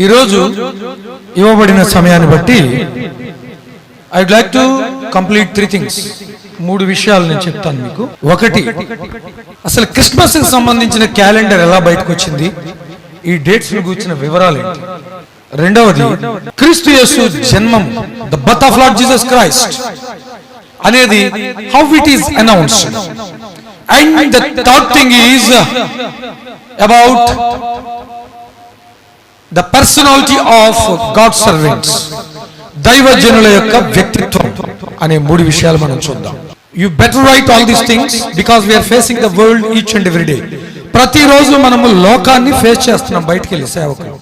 ఈరోజు ఇవ్వబడిన సమయాన్ని బట్టి I would like to complete 3 things. 3 విషయాలు నేను చెప్తాను మీకు. ఒకటి, అసలు క్రిస్మస్ కి సంబంధించిన క్యాలెండర్ ఎలా బయటకు వచ్చింది, ఈ డేట్స్ గురించిన వివరాలు ఏంటి. రెండవది, క్రీస్తు యేసు జన్మం, the birth of lord Jesus Christ అనేది how it is announced. And the third thing is about the personality of God servants, దైవజనుల యొక్క వ్యక్తిత్వం అనే 3 విషయాలు మనం చూద్దాం. You better write all these things because we're facing the world each and every day. ప్రతిరోజు మనము లోకాన్ని ఫేస్ చేస్తున్నాం. బయటికి వెళ్ళి సేవకులు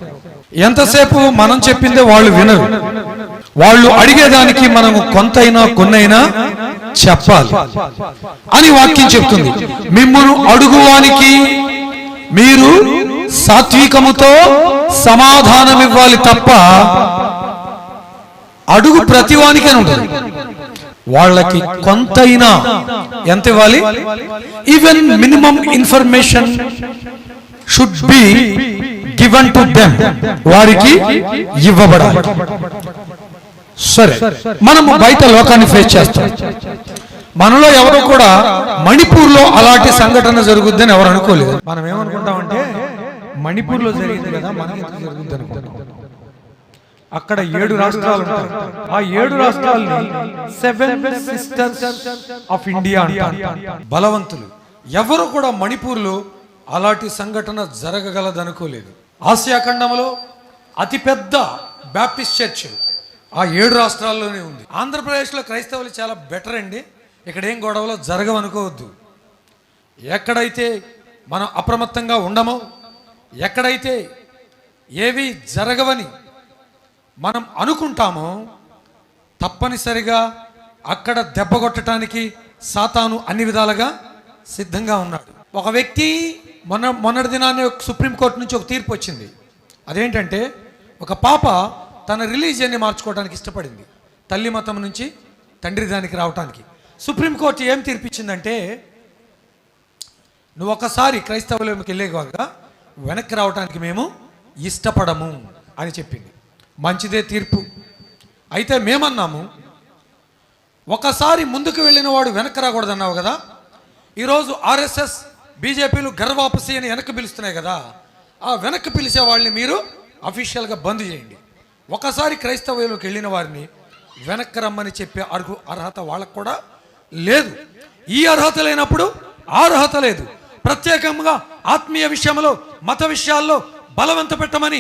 ఎంతసేపు మనం చెప్పిందే వాళ్ళు వినరు. వాళ్ళు అడిగేదానికి మనము కొంతైనా కొన్నైనా చెప్పాలి అని వాక్యం చెప్తుంది. మిమ్మును అడుగువానికి మీరు సాత్వికముతో సమాధానం ఇవ్వాలి తప్ప అడుగు ప్రతివానికి అని ఉంటుంది. వాళ్ళకి కొంతైనా ఎంత ఇవ్వాలి? Even minimum information should be given to them, వారికి ఇవ్వబడాలి. సరే, మనము బయట లోకాన్ని ఫేస్ చేస్తాం. మనలో ఎవరు కూడా మణిపూర్లో అలాంటి సంఘటన జరుగుద్దని ఎవరు అనుకోలేదు. మనం ఏమనుకుంటామంటే మణిపూర్లో జరిగింది కదా, మనకి జరుగుద్ది అనుకుంటాం. అక్కడ 7 రాష్ట్రాలు ఉంటాయి. ఆ 7 రాష్ట్రాలని 7 సిస్టర్స్ ఆఫ్ ఇండియా అంటారు. బలవంతులు ఎవరు కూడా మణిపూర్లో అలాంటి సంఘటన జరగగలదనుకోలేదు. ఆసియా ఖండంలో అతిపెద్ద బ్యాప్టిస్ట్ చర్చ్ ఆ 7 రాష్ట్రాల్లోనే ఉంది. ఆంధ్రప్రదేశ్లో క్రైస్తవులు చాలా బెటర్ అండి. ఇక్కడ ఏం గొడవలో జరగవనుకోవద్దు. ఎక్కడైతే మనం అప్రమత్తంగా ఉండమో, ఎక్కడైతే ఏవి జరగవని మనం అనుకుంటామో, తప్పనిసరిగా అక్కడ దెబ్బ కొట్టడానికి సాతాను అన్ని విధాలుగా సిద్ధంగా ఉన్నాడు. ఒక వ్యక్తి మొన్నటి దినాన్ని సుప్రీంకోర్టు నుంచి ఒక తీర్పు వచ్చింది. అదేంటంటే, ఒక పాప తన రిలీజియన్ని మార్చుకోవడానికి ఇష్టపడింది, తల్లి మతం నుంచి తండ్రి దానికి రావటానికి. సుప్రీంకోర్టు ఏం తీర్పిచ్చిందంటే, నువ్వు ఒకసారి క్రైస్తవులకు వెళ్ళేగా వెనక్కి రావడానికి మేము ఇష్టపడము అని చెప్పింది. మంచిదే తీర్పు. అయితే మేమన్నాము, ఒకసారి ముందుకు వెళ్ళిన వాడు వెనక్కి రాకూడదన్నావు కదా. ఈరోజు ఆర్ఎస్ఎస్ బీజేపీలు గర్వాపసి అని వెనక్కి పిలుస్తున్నాయి కదా, ఆ వెనక్కి పిలిచే వాళ్ళని మీరు అఫీషియల్గా బంద్ చేయండి. ఒకసారి క్రైస్తవులకు వెళ్ళిన వారిని వెనక్కి రమ్మని చెప్పే అర్హత వాళ్ళకు కూడా లేదు. ఈ అర్హత లేనప్పుడు ఆ అర్హత లేదు. ప్రత్యేకంగా ఆత్మీయ విషయంలో, మత విషయాల్లో బలవంత పెట్టమని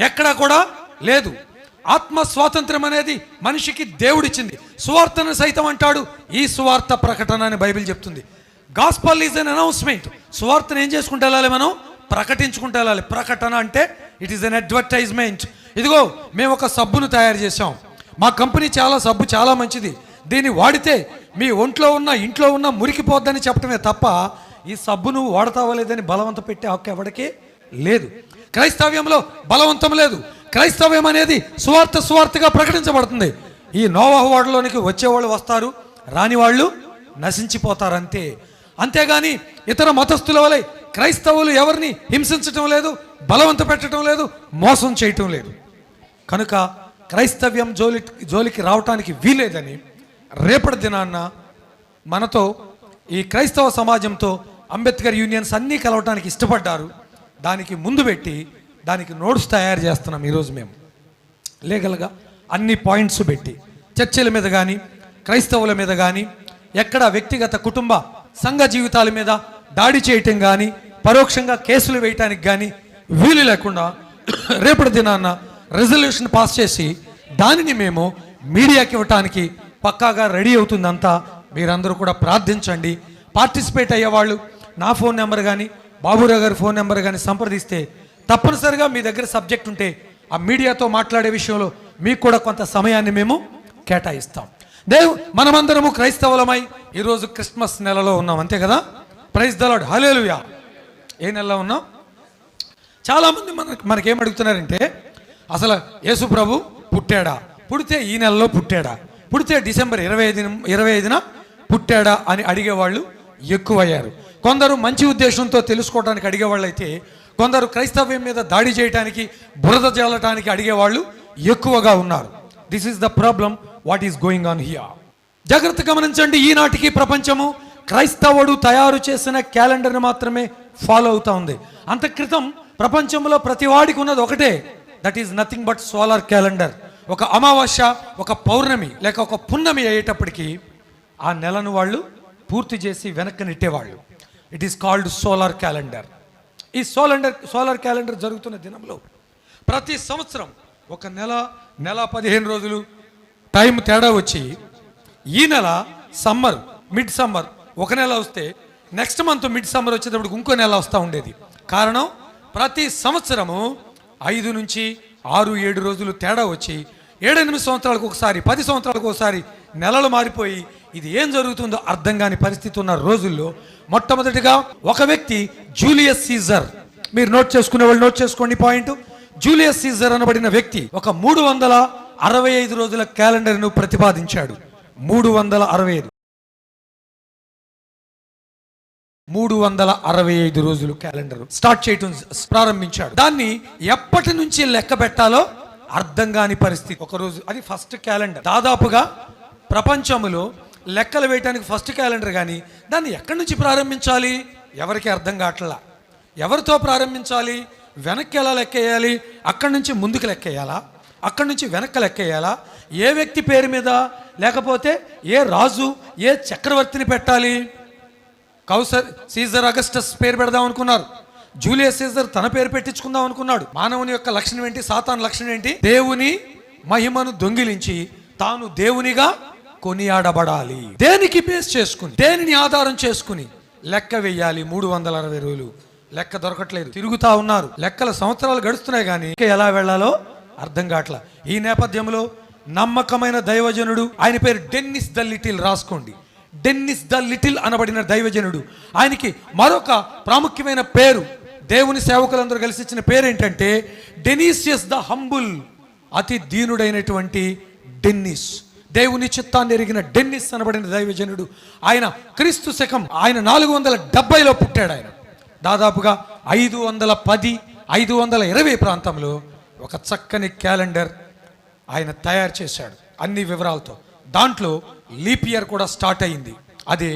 ఎక్కడా కూడా లేదు. ఆత్మ స్వాతంత్రం అనేది మనిషికి దేవుడిచ్చింది. సువార్తను సైతం అంటాడు, ఈ సువార్త ప్రకటన అని బైబిల్ చెప్తుంది. Gospel is an announcement. సువార్తను ఏం చేసుకుంటూ వెళ్ళాలి? మనం ప్రకటించుకుంటూ వెళ్ళాలి. ప్రకటన అంటే ఇట్ ఈస్ అన్ అడ్వర్టైజ్మెంట్. ఇదిగో మేము ఒక సబ్బును తయారు చేసాం, మా కంపెనీ సబ్బు చాలా మంచిది, దీన్ని వాడితే మీ ఇంట్లో ఉన్న మురికిపోద్దని చెప్పడమే తప్ప ఈ సబ్బు నువ్వు వాడతావా లేదని బలవంత పెట్టే హక్కు ఎవరికీ లేదు. క్రైస్తవ్యంలో బలవంతం లేదు. క్రైస్తవ్యం అనేది సువార్తగా ప్రకటించబడుతుంది. ఈ నోవాహు వాడలోనికి వచ్చేవాళ్ళు వస్తారు, రాని వాళ్ళు నశించిపోతారు, అంతే. అంతేగాని ఇతర మతస్థుల వలె క్రైస్తవులు ఎవరిని హింసించటం లేదు, బలవంత పెట్టడం లేదు, మోసం చేయటం లేదు. కనుక క్రైస్తవ్యం జోలికి రావటానికి వీలేదని రేపటి దినాన్న మనతో ఈ క్రైస్తవ సమాజంతో అంబేద్కర్ యూనియన్స్ అన్నీ కలవటానికి ఇష్టపడ్డారు. దానికి ముందు పెట్టి దానికి నోట్స్ తయారు చేస్తున్నాం ఈరోజు మేము లీగల్గా అన్ని పాయింట్స్ పెట్టి. చర్చల మీద కానీ, క్రైస్తవుల మీద కానీ, ఎక్కడ వ్యక్తిగత కుటుంబ సంఘ జీవితాల మీద దాడి చేయటం కానీ, పరోక్షంగా కేసులు వేయటానికి కానీ వీలు లేకుండా రేపటి దినాన్న రెజల్యూషన్ పాస్ చేసి దానిని మేము మీడియాకి ఇవ్వటానికి పక్కాగా రెడీ అవుతుందంతా. మీరందరూ కూడా ప్రార్థించండి. పార్టిసిపేట్ అయ్యేవాళ్ళు నా ఫోన్ నెంబర్ కానీ, బాబురావు గారి ఫోన్ నెంబర్ కానీ సంప్రదిస్తే తప్పనిసరిగా మీ దగ్గర సబ్జెక్ట్ ఉంటే ఆ మీడియాతో మాట్లాడే విషయంలో మీకు కూడా కొంత సమయాన్ని మేము కేటాయిస్తాం. మనమందరము క్రైస్తవులమై ఈరోజు క్రిస్మస్ నెలలో ఉన్నాం, అంతే కదా. ప్రైజ్ ద లార్డ్, హల్లెలూయా. ఏ నెలలో ఉన్నాం? చాలామంది మనకేం అడుగుతున్నారంటే, అసలు యేసు ప్రభు పుట్టాడా, పుడితే ఈ నెలలో పుట్టాడా, పుడితే డిసెంబర్ 25న పుట్టాడా అని అడిగేవాళ్ళు ఎక్కువయ్యారు. కొందరు మంచి ఉద్దేశంతో తెలుసుకోవడానికి అడిగేవాళ్ళు అయితే, కొందరు క్రైస్తవ్యం మీద దాడి చేయడానికి, బురద జల్లటానికి అడిగేవాళ్ళు ఎక్కువగా ఉన్నారు. This is the problem what is going on here. జాగ్రత్త గమనించండి, ఈనాటికి ప్రపంచము క్రైస్తవుడు తయారు చేసిన క్యాలెండర్ని మాత్రమే ఫాలో అవుతా ఉంది. అంత క్రితం ప్రపంచంలో ప్రతి వాడికి ఉన్నది ఒకటే, that is nothing but solar calendar. ఒక అమావాస్య, ఒక పౌర్ణమి లేక ఒక పున్నమి అయ్యేటప్పటికి ఆ నెలను వాళ్ళు పూర్తి చేసి వెనక్కి నెట్టేవాళ్ళు. It is called solar calendar. ఈ సోలార్ క్యాలెండర్ జరుగుతున్న దినంలో ప్రతి సంవత్సరం ఒక నెల 15 రోజులు టైం తేడా వచ్చి ఈ నెల సమ్మర్, మిడ్ సమ్మర్ ఒక నెల వస్తే నెక్స్ట్ మంత్ మిడ్ సమ్మర్ వచ్చేటప్పుడు ఇంకో నెల వస్తూ ఉండేది. కారణం, ప్రతి సంవత్సరము 5 నుంచి 6-7 రోజులు తేడా వచ్చి 7-8 సంవత్సరాలకు ఒకసారి, 10 సంవత్సరాలకు ఒకసారి నెలలు మారిపోయి ఇది ఏం జరుగుతుందో అర్థం కాని పరిస్థితి ఉన్న రోజుల్లో మొట్టమొదటిగా ఒక వ్యక్తి జూలియస్ సీజర్, మీరు నోట్ చేసుకునే వాళ్ళు నోట్ చేసుకోండి పాయింట్. జూలియస్ సీజర్ అనబడిన వ్యక్తి ఒక 365 రోజుల క్యాలెండర్ను ప్రతిపాదించాడు. 365 రోజులు క్యాలెండర్ స్టార్ట్ చేయటం ప్రారంభించాడు. దాన్ని ఎప్పటి నుంచి లెక్క పెట్టాలో అర్థం కాని పరిస్థితి. ఒక రోజు అది ఫస్ట్ క్యాలెండర్. దాదాపుగా ప్రపంచంలో లెక్కలు వేయడానికి ఫస్ట్ క్యాలెండర్, కానీ దాన్ని ఎక్కడి నుంచి ప్రారంభించాలి ఎవరికి అర్థం కావట్లా. ఎవరితో ప్రారంభించాలి, వెనక్కి ఎలా లెక్కేయాలి, అక్కడి నుంచి ముందుకు లెక్కేయాలా, అక్కడి నుంచి వెనక్కి లెక్కేయాలా, ఏ వ్యక్తి పేరు మీద, లేకపోతే ఏ రాజు ఏ చక్రవర్తిని పెట్టాలి. సీజర్ అగస్టస్ పేరు పెడదాం అనుకున్నారు. జూలియస్ సీజర్ తన పేరు పెట్టించుకుందాం అనుకున్నాడు. మానవుని యొక్క లక్షణం ఏంటి, సాతాను లక్షణం ఏంటి? దేవుని మహిమను దొంగిలించి తాను దేవునిగా కొనియాడబడాలి. దేనికి బేస్ చేసుకుని, దేనిని ఆధారం చేసుకుని లెక్క వెయ్యాలి. 360 రోజులు లెక్క దొరకట్లేదు, తిరుగుతా ఉన్నారు. లెక్కల సంవత్సరాలు గడుస్తున్నాయి కానీ ఎలా వెళ్లాలో అర్థం కావట్లా. ఈ నేపథ్యంలో నమ్మకమైన దైవజనుడు, ఆయన పేరు డెన్నిస్ ద లిటిల్, రాసుకోండి. డెన్నిస్ ద లిటిల్ అనబడిన దైవజనుడు, ఆయనకి మరొక ప్రాముఖ్యమైన పేరు, దేవుని సేవకులందరూ కలిసి ఇచ్చిన పేరు ఏంటంటే డెనీసియస్ ద హంబుల్, అతి దీనుడైనటువంటి డెన్నిస్. దేవుని చిత్తాన్ని ఎరిగిన డెన్నిస్ అనబడిన దైవజనుడు, ఆయన క్రీస్తు శకం 470లో పుట్టాడు. ఆయన దాదాపుగా 510-520 ప్రాంతంలో ఒక చక్కని క్యాలెండర్ ఆయన తయారు చేశాడు అన్ని వివరాలతో. దాంట్లో లీప్ ఇయర్ కూడా స్టార్ట్ అయింది. అది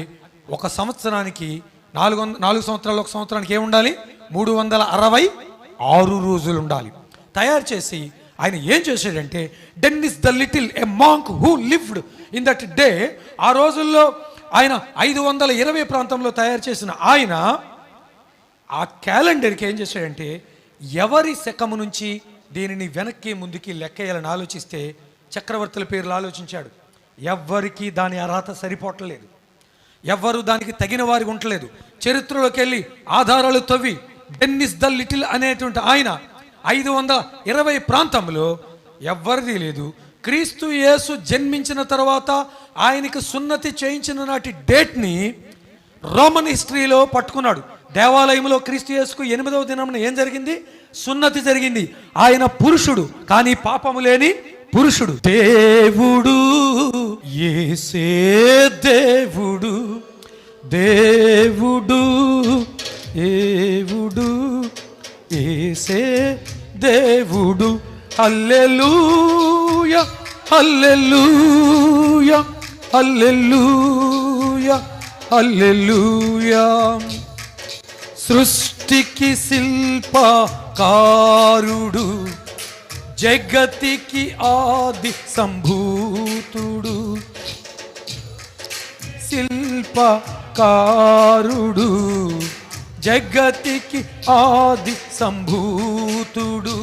ఒక సంవత్సరానికి 4 సంవత్సరాలు, ఒక సంవత్సరానికి ఏముండాలి, 366 రోజులు ఉండాలి. తయారు చేసి ఆయన ఏం చేశాడంటే, Dennis the little, a monk who lived in that day, ఆ రోజుల్లో ఆయన 520 ప్రాంతంలో తయారు చేసిన ఆయన ఆ క్యాలెండర్కి ఏం చేశాడంటే, ఎవరి శకము నుంచి దీనిని వెనక్కి ముందుకి లెక్కేయాలని ఆలోచిస్తే చక్రవర్తుల పేర్లు ఆలోచించాడు. ఎవ్వరికి దాని అర్హత సరిపోవట్లేదు, ఎవ్వరు దానికి తగిన వారికి ఉండలేదు. చరిత్రలోకి వెళ్ళి ఆధారాలు తవ్వి డెన్నిస్ ద లిటిల్ అనేటువంటి ఆయన 520 ప్రాంతంలో ఎవ్వరిది లేదు. క్రీస్తు యేసు జన్మించిన తర్వాత ఆయనకి సున్నతి చేయించిన నాటి డేట్ని రోమన్ హిస్టరీలో పట్టుకున్నాడు. దేవాలయంలో క్రీస్తు యేసుకు 8వ దినమున ఏం జరిగింది, సున్నతి జరిగింది. ఆయన పురుషుడు, కానీ పాపము లేని పురుషుడు. దేవుడు యేసే దేవుడు, దేవుడు దేవుడు యేసే దేవుడు. హల్లెలూయా హల్లెలూయా హల్లెలూయా హల్లెలూయా. సృష్టికి శిల్పకారుడు, జగతికి ఆది సంభూతుడు. శిల్పకారుడు, జగతికి ఆది సంభూతుడు.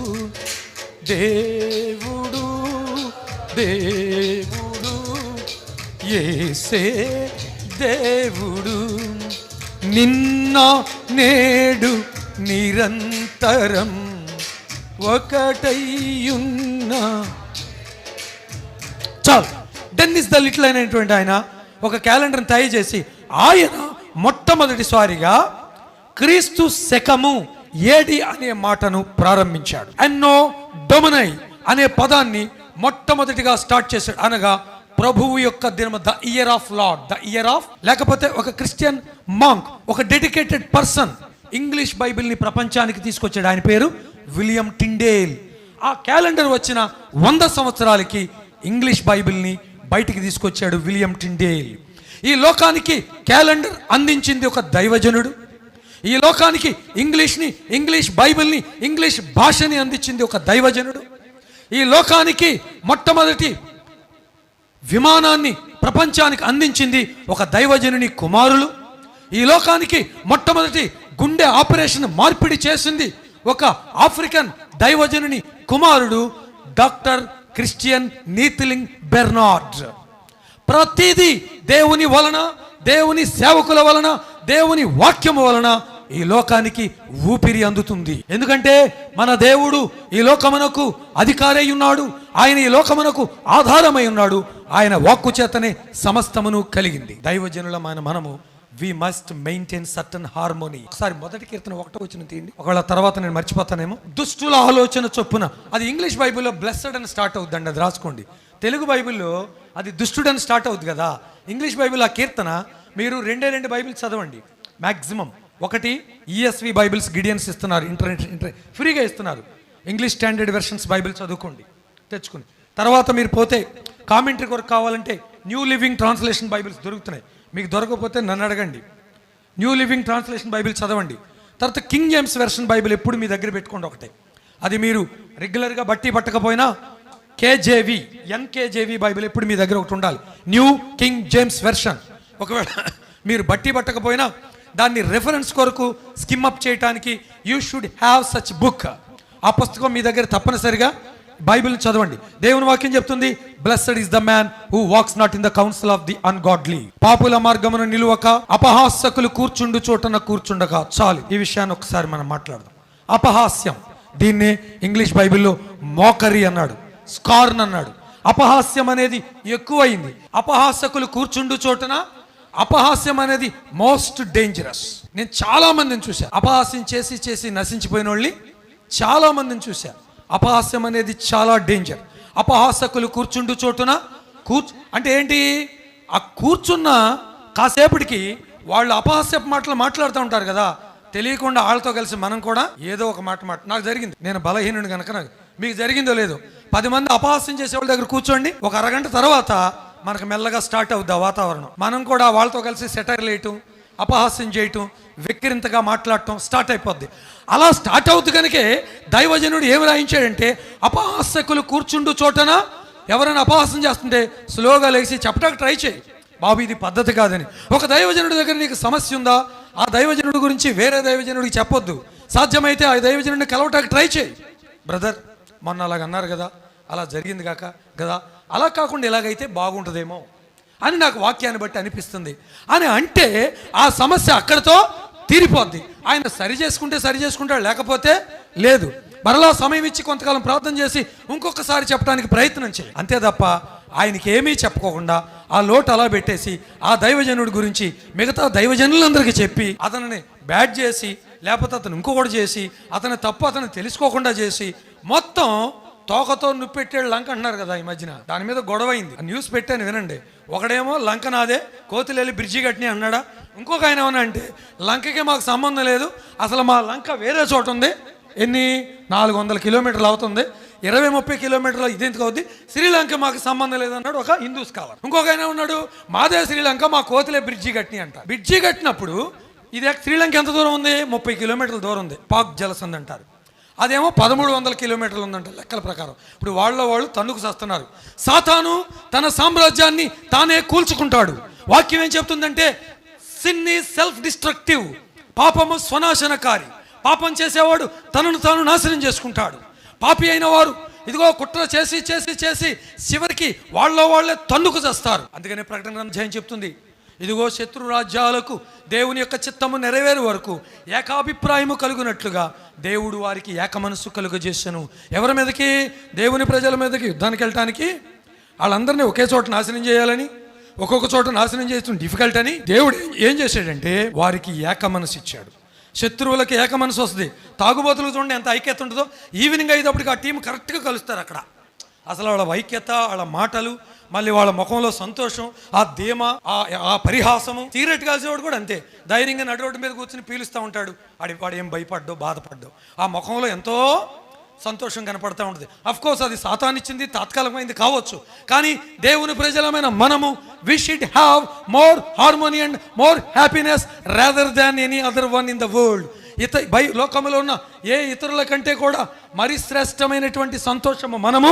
దేవుడు దేవుడు యేసే దేవుడు. నిన్న నేడు నిరంతరం ఒకటయ్యున్న. చాలు. డెన్నిస్ ద లిటిల్ అయినటువంటి ఆయన ఒక క్యాలెండర్ని తయారు చేసి ఆయన మొట్టమొదటిసారిగా క్రీస్తు శకము ఏడి అనే మాటను ప్రారంభించాడు. అన్నో డొమినై అనే పదాన్ని మొట్టమొదటిగా స్టార్ట్ చేశాడు. అనగా ప్రభువు యొక్క దినము, the year of lord, the year of, లేకపోతే ఒక క్రిస్టియన్ మాంక్, ఒక డెడికేటెడ్ పర్సన్ ఇంగ్లీష్ బైబిల్ని ప్రపంచానికి తీసుకొచ్చాడు. ఆయన పేరు విలియం టిండేల్. ఆ క్యాలెండర్ వచ్చిన 100 సంవత్సరాలకి ఇంగ్లీష్ బైబిల్ని బయటికి తీసుకొచ్చాడు విలియం టిండేల్. ఈ లోకానికి క్యాలెండర్ అందించింది ఒక దైవజనుడు. ఈ లోకానికి ఇంగ్లీష్ బైబిల్ని, ఇంగ్లీష్ భాషని అందించింది ఒక దైవజనుడు. ఈ లోకానికి మొట్టమొదటి విమానాన్ని ప్రపంచానికి అందించింది ఒక దైవజనుని కుమారులు. ఈ లోకానికి మొట్టమొదటి గుండె ఆపరేషన్ మార్పిడి చేసింది ఒక ఆఫ్రికన్ దైవజనుని కుమారుడు డాక్టర్ క్రిస్టియన్ నీతిలింగ్ బెర్నార్డ్. ప్రతిదీ దేవుని వలన, దేవుని సేవకుల వలన, దేవుని వాక్యము వలన ఈ లోకానికి ఊపిరి అందుతుంది. ఎందుకంటే మన దేవుడు ఈ లోకమునకు అధికారై ఉన్నాడు. ఆయన ఈ లోకమునకు ఆధారమై ఉన్నాడు. ఆయన వాక్కు చేతనే సమస్తమును కలిగింది. దైవజనులమైన మనము we must maintain certain harmony. ఒకసారి 1 కీర్తన 1వ వచనం తీయండి. ఒకవేళ తర్వాత నేను మర్చిపోతానేమో. దుష్టుల ఆలోచన చొప్పున, అది ఇంగ్లీష్ బైబిల్లో బ్లెస్సడ్ అని స్టార్ట్ అవుతుందండి, అది రాసుకోండి. తెలుగు బైబిల్లో అది దుష్టుడని స్టార్ట్ అవుతుంది కదా. ఇంగ్లీష్ బైబిల్ ఆ కీర్తన మీరు 2 బైబిల్స్ చదవండి మ్యాక్సిమం. ఒకటి ESV బైబిల్స్ గిడియన్స్ ఇస్తున్నారు, ఇంటర్నెట్ ఫ్రీగా ఇస్తున్నారు. ఇంగ్లీష్ స్టాండర్డ్ వెర్షన్స్ బైబిల్ చదువుకోండి తెచ్చుకుని. తర్వాత మీరు పోతే కామెంటరీ కొరకు కావాలంటే న్యూ లివింగ్ ట్రాన్స్లేషన్ బైబిల్స్ దొరుకుతున్నాయి. మీకు దొరకకపోతే నన్ను అడగండి. న్యూ లివింగ్ ట్రాన్స్లేషన్ బైబిల్ చదవండి. తర్వాత కింగ్ జేమ్స్ వెర్షన్ బైబిల్ ఎప్పుడు మీ దగ్గర పెట్టుకోండి ఒకటే. అది మీరు రెగ్యులర్గా బట్టి పట్టకపోయినా NKJV బైబిల్ ఎప్పుడు మీ దగ్గర ఒకటి ఉండాలి, న్యూ కింగ్ జేమ్స్ వెర్షన్. ఒకవేళ మీరు బట్టి పట్టకపోయినా దాన్ని రెఫరెన్స్ కొరకు స్కిమ్ అప్ చేయడానికి you should have such book. ఆ పుస్తకం మీ దగ్గర తప్పనిసరిగా బైబిల్ని చదవండి. దేవుని వాక్యం చెప్తుంది, blessed is the man who wax not in the council of the ungodly. పాపుల మార్గమును నిలువక, అపహాస్యకులు కూర్చుండు చోటన కూర్చుండక. చాలు, ఈ విషయాన్ని ఒకసారి మనం మాట్లాడదాం. అపహాస్యం, దీన్ని ఇంగ్లీష్ బైబిల్లో మోకరీ అన్నాడు, స్కార్న్ అన్నాడు. అపహాస్యం అనేది ఎక్కువైంది. అపహాస్యకులు కూర్చుండు చోటన, అపహాస్యం అనేది మోస్ట్ డేంజరస్. నేను చాలా మందిని చూసా, అపహాస్యం చేసి చేసి నశించిపోయిన వాళ్ళని చాలా మందిని చూసా. అపహాస్యం అనేది చాలా డేంజర్. అపహాసకులు కూర్చుండు చోటున అంటే ఏంటి? ఆ కూర్చున్న కాసేపటికి వాళ్ళు అపహాస్యపు మాటలు మాట్లాడుతూ ఉంటారు కదా, తెలియకుండా వాళ్ళతో కలిసి మనం కూడా ఏదో ఒక మాట నాకు జరిగింది. నేను బలహీనుని కనుక మీకు జరిగిందో లేదో, 10 మంది అపహాస్యం చేసే వాళ్ళ దగ్గర కూర్చోండి, ఒక అరగంట తర్వాత మనకు మెల్లగా స్టార్ట్ అవుద్ది ఆ వాతావరణం. మనం కూడా వాళ్ళతో కలిసి సెటైర్లు వేయటం, అపహాస్యం చేయటం, వెక్కిరింతగా మాట్లాడటం స్టార్ట్ అయిపోద్ది. అలా స్టార్ట్ అవుతు కనుకే దైవజనుడు ఏమి రాయించాడంటే, అపహాస్యకులు కూర్చుండు చోటన ఎవరైనా అపహాస్యం చేస్తుంటే స్లోగా లేచి చెప్పడానికి ట్రై చేయి, బాబు ఇది పద్ధతి కాదని. ఒక దైవజనుడి దగ్గర నీకు సమస్య ఉందా, ఆ దైవజనుడి గురించి వేరే దైవజనుడికి చెప్పొద్దు. సాధ్యమైతే ఆ దైవజనుడిని కలవటానికి ట్రై చేయి. బ్రదర్ మొన్న అలాగ అన్నారు కదా, అలా జరిగింది కదా, అలా కాకుండా ఇలాగైతే బాగుంటుందేమో అని నాకు వాక్యాన్ని బట్టి అనిపిస్తుంది అని అంటే ఆ సమస్య అక్కడితో తీరిపోద్ది. ఆయన సరి చేసుకుంటాడు, లేకపోతే లేదు. మరలా సమయం ఇచ్చి కొంతకాలం ప్రార్థన చేసి ఇంకొకసారి చెప్పడానికి ప్రయత్నం చేయి, అంతే తప్ప ఆయనకి ఏమీ చెప్పుకోకుండా ఆ లోటు అలా పెట్టేసి ఆ దైవజనుడి గురించి మిగతా దైవజనులందరికీ చెప్పి అతనిని బ్యాడ్ చేసి, లేకపోతే అతను ఇంకొకటి చేసి, అతని తప్పు అతను తెలుసుకోకుండా చేసి, మొత్తం తోకతో నుప్పెట్టాడు లంక అంటున్నారు కదా ఈ మధ్యన, దాని మీద గొడవైంది. న్యూస్ పెట్టాను వినండి. ఒకడేమో లంక నాదే, కోతులెళ్ళి బ్రిడ్జి కట్టిని అన్నాడా. ఇంకొక ఆయన ఏమన్నా అంటే లంకకే మాకు సంబంధం లేదు, అసలు మా లంక వేరే చోట ఉంది, ఎన్ని 400 కిలోమీటర్లు అవుతుంది, 20-30 కిలోమీటర్లు ఇదేందుకు అవుద్ది, శ్రీలంక మాకు సంబంధం లేదన్నాడు ఒక హిందూ స్కాలర్. ఇంకొక ఆయన ఉన్నాడు, మాదే శ్రీలంక, మా కోతులే బ్రిడ్జి కట్టిని అంట. బ్రిడ్జి కట్టినప్పుడు ఇది శ్రీలంక ఎంత దూరం ఉంది? 30 కిలోమీటర్ల దూరం ఉంది. పాక్ జలసంధి అంటారు. అదేమో 1300 కిలోమీటర్లు ఉందంట లెక్కల ప్రకారం. ఇప్పుడు వాళ్ళు తన్నుకు చేస్తున్నారు. సాతాను తన సామ్రాజ్యాన్ని తానే కూల్చుకుంటాడు. వాక్యం ఏం చెప్తుందంటే, సిన్ ఈజ్ సెల్ఫ్ డిస్ట్రక్టివ్, పాపము స్వనాశనకారి. పాపం చేసేవాడు తనను తాను నాశనం చేసుకుంటాడు. పాపి అయిన వారు ఇదిగో కుట్ర చేసి చేసి చేసి చివరికి వాళ్ళే తన్నుకు చేస్తారు. అందుకనే ప్రకటన గ్రంథం చెప్తుంది, ఇదిగో శత్రు రాజ్యాలకు దేవుని యొక్క చిత్తము నెరవేరు వరకు ఏకాభిప్రాయము కలుగునట్లుగా దేవుడు వారికి ఏక మనస్సు కలుగజేసెను. ఎవరి మీదకి? దేవుని ప్రజల మీదకి. యుద్ధానికి వెళ్ళటానికి వాళ్ళందరినీ ఒకే చోట నాశనం చేయాలని, ఒక్కొక్క చోట నాశనం చేయడం డిఫికల్ట్ అని దేవుడు ఏం చేశాడంటే వారికి ఏక మనసు ఇచ్చాడు. శత్రువులకి ఏక మనసు వస్తుంది. తాగుబోతులకు చూడండి ఎంత ఐక్యత ఉంటుందో. ఈవినింగ్ అయ్యేటప్పటికి ఆ టీం కరెక్ట్గా కలుస్తారు అక్కడ. అసలు వాళ్ళ ఐక్యత, వాళ్ళ మాటలు, మళ్ళీ వాళ్ళ ముఖంలో సంతోషం, ఆ ధీమ, ఆ పరిహాసము. సిగరెట్ కాల్చేవాడు కూడా అంతే, ధైర్యంగా నడు రోడ్డు మీద కూర్చుని పీలుస్తూ ఉంటాడు. వాడు ఏం భయపడ్డో బాధపడ్డో ఆ ముఖంలో ఎంతో సంతోషం కనపడతా ఉంటుంది. కోర్స్ అది సాతానిచ్చింది, తాత్కాలికమైంది కావచ్చు, కానీ దేవుని ప్రజలమైన మనము we should have more harmony and more happiness rather than any other one in the world. లోకంలో ఉన్న ఏ ఇతరుల కంటే కూడా మరి శ్రేష్టమైనటువంటి సంతోషము మనము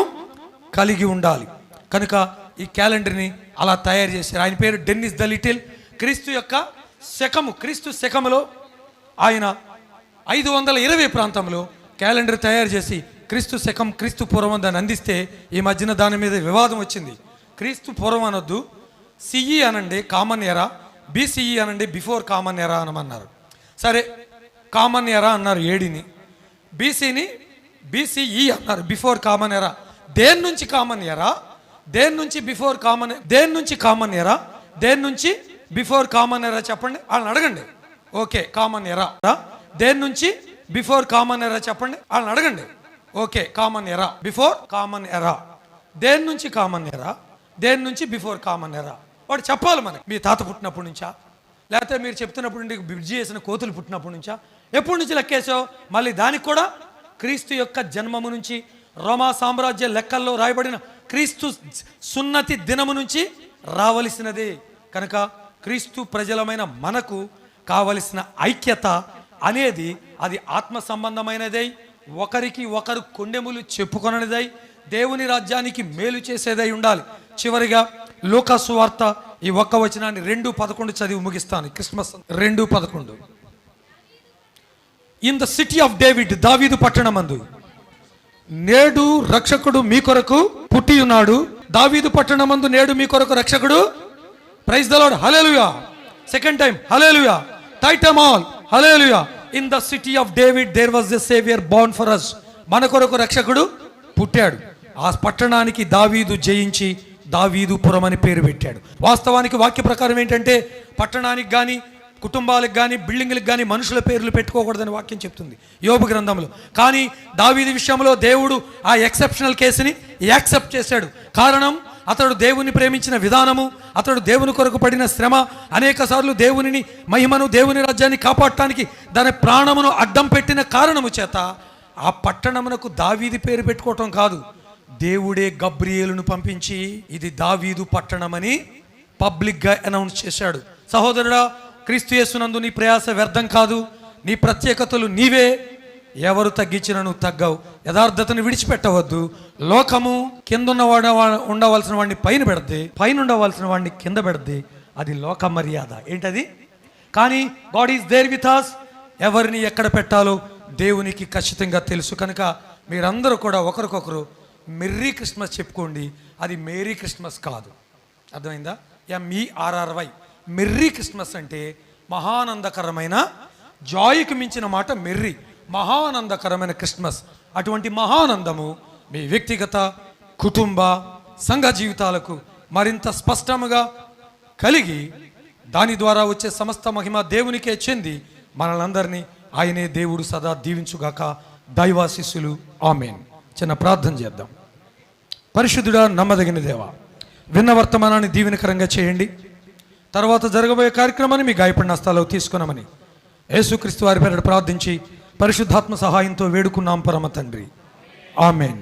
కలిగి ఉండాలి. కనుక ఈ క్యాలెండర్ని అలా తయారు చేశారు. ఆయన పేరు డెన్నిస్ ద లిటిల్. క్రీస్తు శకములో ఆయన 520 ప్రాంతంలో క్యాలెండర్ తయారు చేసి క్రీస్తు పూర్వం దాన్ని అందిస్తే ఈ మధ్యన దాని మీద వివాదం వచ్చింది. క్రీస్తు పూర్వం అనొద్దు, సిఈ అనండి కామన్ ఎరా, బిసిఈ అనండి బిఫోర్ కామన్ ఎరా అనమన్నారు. సరే, కామన్ ఎరా అన్నారు ఏడిని, బిసిఈ అన్నారు బిఫోర్ కామన్ ఎరా. దేని నుంచి కామన్ ఎరా, దేని నుంచి బిఫోర్ కామన్, దేని నుంచి కామన్ ఎరా, దేని నుంచి బిఫోర్ కామన్ ఎరా చెప్పండి, వాళ్ళని అడగండి. ఓకే, కామన్ ఎరా. దేని నుంచి బిఫోర్ కామన్ ఎరా చెప్పండి, వాళ్ళని అడగండి. ఓకే, కామన్ ఎరా, బిఫోర్ కామన్ ఎరా. దేని నుంచి కామన్ ఎరా, దేని నుంచి బిఫోర్ కామన్ ఎరా, వాడు చెప్పాలి మనకి. మీ తాత పుట్టినప్పటి నుంచా, లేకపోతే మీరు చెప్తున్నప్పుడు నుండి బ్రిడ్జి చేసిన కోతులు పుట్టినప్పటి నుంచా, ఎప్పటి నుంచి లెక్కేసావు? మళ్ళీ దానికి కూడా క్రీస్తు యొక్క జన్మము నుంచి, రోమా సామ్రాజ్య లెక్కల్లో రాయబడిన క్రీస్తు సున్నతి దినము నుంచి రావలసినదే. కనుక క్రీస్తు ప్రజలమైన మనకు కావలసిన ఐక్యత అనేది అది ఆత్మ సంబంధమైనదై, ఒకరికి ఒకరు కొండెములు చెప్పుకొననిదై, దేవుని రాజ్యానికి మేలు చేసేదై ఉండాలి. చివరిగా లూకా సువార్త ఈ ఒక్క వచనాన్ని 2:11 చదివి ముగిస్తాను. Christmas 2:11. In the city of David, దావీదు పట్టణమందు నేడు రక్షకుడు మీ కొరకు పుట్టి ఉన్నాడు. దావీదు పట్టణమందు నేడు మీ కొరకు రక్షకుడు. Praise the lord, hallelujah. Second time hallelujah. Third time all hallelujah. In the city of David there was a saviour born for us. మన కొరకు రక్షకుడు పుట్టాడు. ఆ పట్టణానికి దావీదు జయించి దావీదుపురం అని పేరు పెట్టాడు. వాస్తవానికి వాక్య ప్రకారం ఏంటంటే పట్టణానికి కానీ కుటుంబాలకు కానీ బిల్డింగ్లకు కానీ మనుషుల పేర్లు పెట్టుకోకూడదని వాక్యం చెప్తుంది యోబు గ్రంథంలో. కానీ దావీదు విషయంలో దేవుడు ఆ ఎక్సెప్షనల్ కేసుని యాక్సెప్ట్ చేశాడు. కారణం, అతడు దేవుని ప్రేమించిన విధానము, అతడు దేవుని కొరకు పడిన శ్రమ, అనేక సార్లు దేవునిని మహిమను దేవుని రాజ్యాన్ని కాపాడటానికి దాని ప్రాణమును అడ్డం పెట్టిన కారణము చేత ఆ పట్టణమునకు దావీది పేరు పెట్టుకోవటం కాదు, దేవుడే గబ్రియేలును పంపించి ఇది దావీదు పట్టణమని పబ్లిక్గా అనౌన్స్ చేశాడు. సహోదరుడా, క్రీస్తు యేసునందు నీ ప్రయాస వ్యర్థం కాదు. నీ ప్రత్యేకతలు నీవే. ఎవరు తగ్గించినా నువ్వు తగ్గవు. యథార్థతను విడిచిపెట్టవద్దు. లోకము కింద ఉండవలసిన వాడిని పైన పెడద్ది, పైన ఉండవలసిన వాడిని కింద పెడద్ది. అది లోక మర్యాద. ఏంటది? కానీ God is there with us. ఎవరిని ఎక్కడ పెట్టాలో దేవునికి ఖచ్చితంగా తెలుసు. కనుక మీరందరూ కూడా ఒకరికొకరు మెర్రీ క్రిస్మస్ చెప్పుకోండి. అది మేరీ క్రిస్మస్ కాదు. అర్థమైందా? MERRY. మెర్రీ క్రిస్మస్ అంటే మహానందకరమైన, జాయ్కి మించిన మాట మెర్రీ, మహానందకరమైన క్రిస్మస్. అటువంటి మహానందము మీ వ్యక్తిగత, కుటుంబ, సంఘ జీవితాలకు మరింత స్పష్టముగా కలిగి దాని ద్వారా వచ్చే సమస్త మహిమ దేవునికే చెంది మనలందరినీ ఆయనే దేవుడు సదా దీవించుగాక. దైవాశిస్సులు. ఆమేన్. చిన్న ప్రార్థన చేద్దాం. పరిశుద్ధుడా, నమ్మదగిన దేవా, విన్న వర్తమానాన్ని దీవెనకరంగా చేయండి. తర్వాత జరగబోయే కార్యక్రమాన్ని మీ గాయపడిన స్థలంలో తీసుకున్నామని యేసుక్రీస్తు వారి పేరిట ప్రార్థించి పరిశుద్ధాత్మ సహాయంతో వేడుకున్నాం పరమ తండ్రి. ఆమేన్.